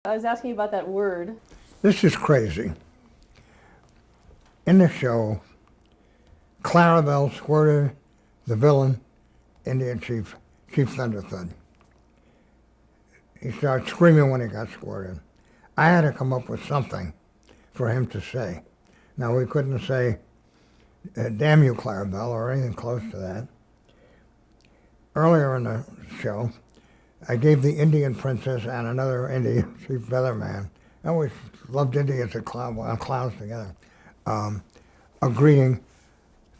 I was asking you about that word. This is crazy. In the show, Clarabelle squirted the villain, Indian Chief Thunderthud. He started screaming when he got squirted. I had to come up with something for him to say. Now, we couldn't say, damn you, Clarabelle, or anything close to that. Earlier in the show, I gave the Indian princess and another Indian chief featherman, I always loved Indians and clowns together, a greeting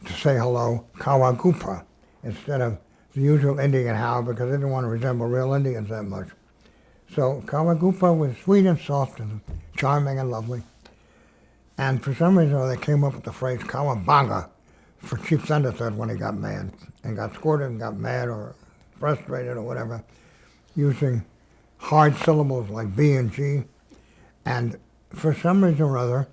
to say hello, Cowabunga, instead of the usual Indian how, because they didn't want to resemble real Indians that much. So Cowabunga was sweet and soft and charming and lovely. And for some reason, they came up with the phrase Cowabunga for Chief Thunderthud when he got mad and got squirted and got mad or frustrated or whatever, using hard syllables like B and G. And for some reason or other,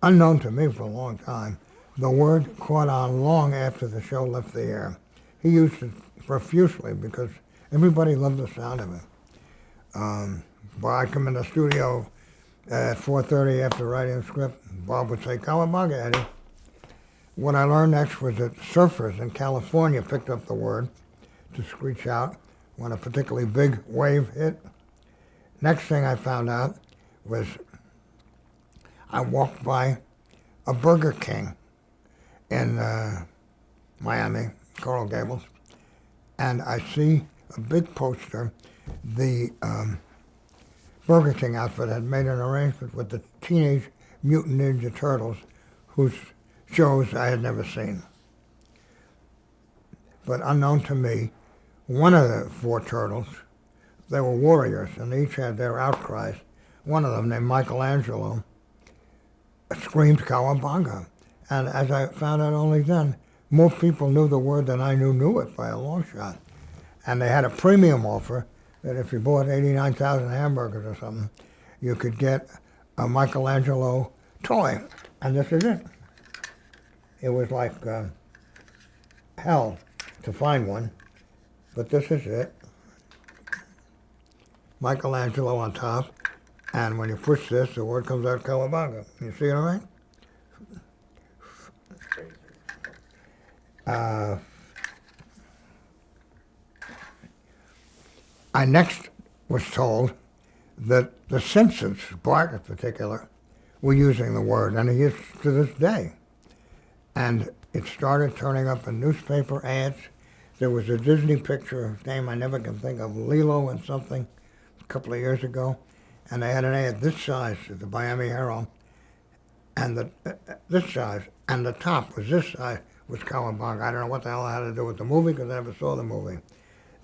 unknown to me for a long time, the word caught on long after the show left the air. He used it profusely because everybody loved the sound of it. Well, I'd come in the studio at 4:30 after writing the script. Bob would say, Cowabunga, Eddie. What I learned next was that surfers in California picked up the word to screech out when a particularly big wave hit. Next thing I found out was I walked by a Burger King in Miami, Coral Gables, and I see a big poster. The Burger King outfit had made an arrangement with the Teenage Mutant Ninja Turtles, whose shows I had never seen. But unknown to me, one of the four turtles, they were warriors, and they each had their outcries. One of them, named Michelangelo, screamed Cowabunga. And as I found out only then, more people knew the word than I knew it by a long shot. And they had a premium offer that if you bought 89,000 hamburgers or something, you could get a Michelangelo toy. And this is it. It was like hell to find one, but this is it. Michelangelo on top, and when you push this, the word comes out Cowabunga. You see it all right? I next was told that the Simpsons, Bart in particular, were using the word, and he is to this day. And it started turning up in newspaper ads. There was a Disney picture, whose name I never can think of, Lilo and something, a couple of years ago, and they had an ad this size at the Miami Herald, and this size, and the top was this size, was Cowabunga. I don't know what the hell it had to do with the movie, because I never saw the movie.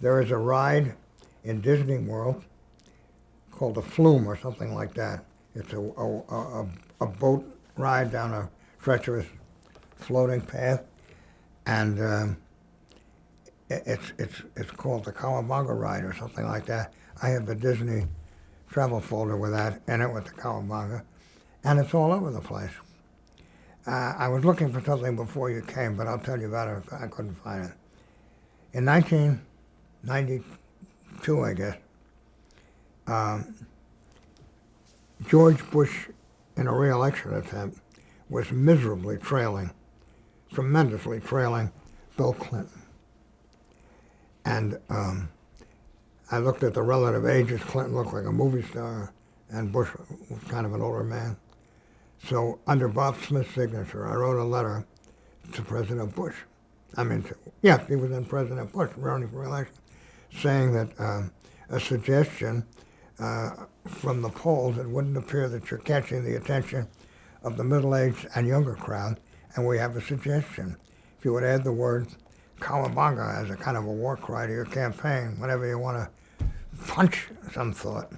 There is a ride in Disney World called the Flume or something like that. It's a boat ride down a treacherous floating path, and it's called the Cowabunga ride or something like that. I have the Disney travel folder with that in it with the Cowabunga, and it's all over the place. I was looking for something before you came, but I'll tell you about it. I couldn't find it. In 1992, I guess, George Bush, in a re-election attempt, was miserably tremendously trailing Bill Clinton. And I looked at the relative ages. Clinton looked like a movie star, and Bush was kind of an older man. So under Bob Smith's signature, I wrote a letter to President Bush. He was then President Bush, running for re-election, saying that a suggestion from the polls, it wouldn't appear that you're catching the attention of the middle-aged and younger crowd, and we have a suggestion. If you would add the word Cowabunga as a kind of a war cry to your campaign, whenever you want to punch some thought.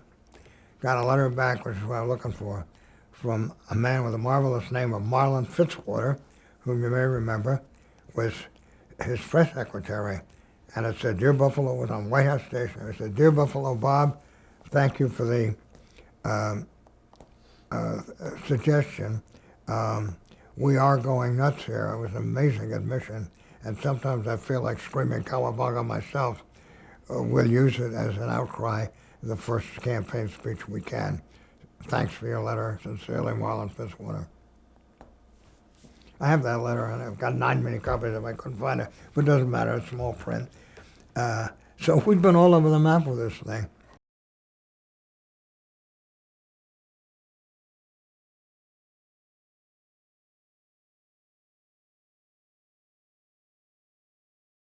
Got a letter back, which is what I'm looking for, from a man with a marvelous name of Marlon Fitzwater, whom you may remember, was his press secretary. And it said, Dear Buffalo, was on White House Station. It said, Dear Buffalo Bob, thank you for the suggestion. We are going nuts here. It was an amazing admission. And sometimes I feel like screaming Cowabunga myself. We'll use it as an outcry the first campaign speech we can. Thanks for your letter. Sincerely, Marlon Fitzwater. I have that letter, and I've got 9 million copies if I couldn't find it, but it doesn't matter. It's small print. So we've been all over the map with this thing.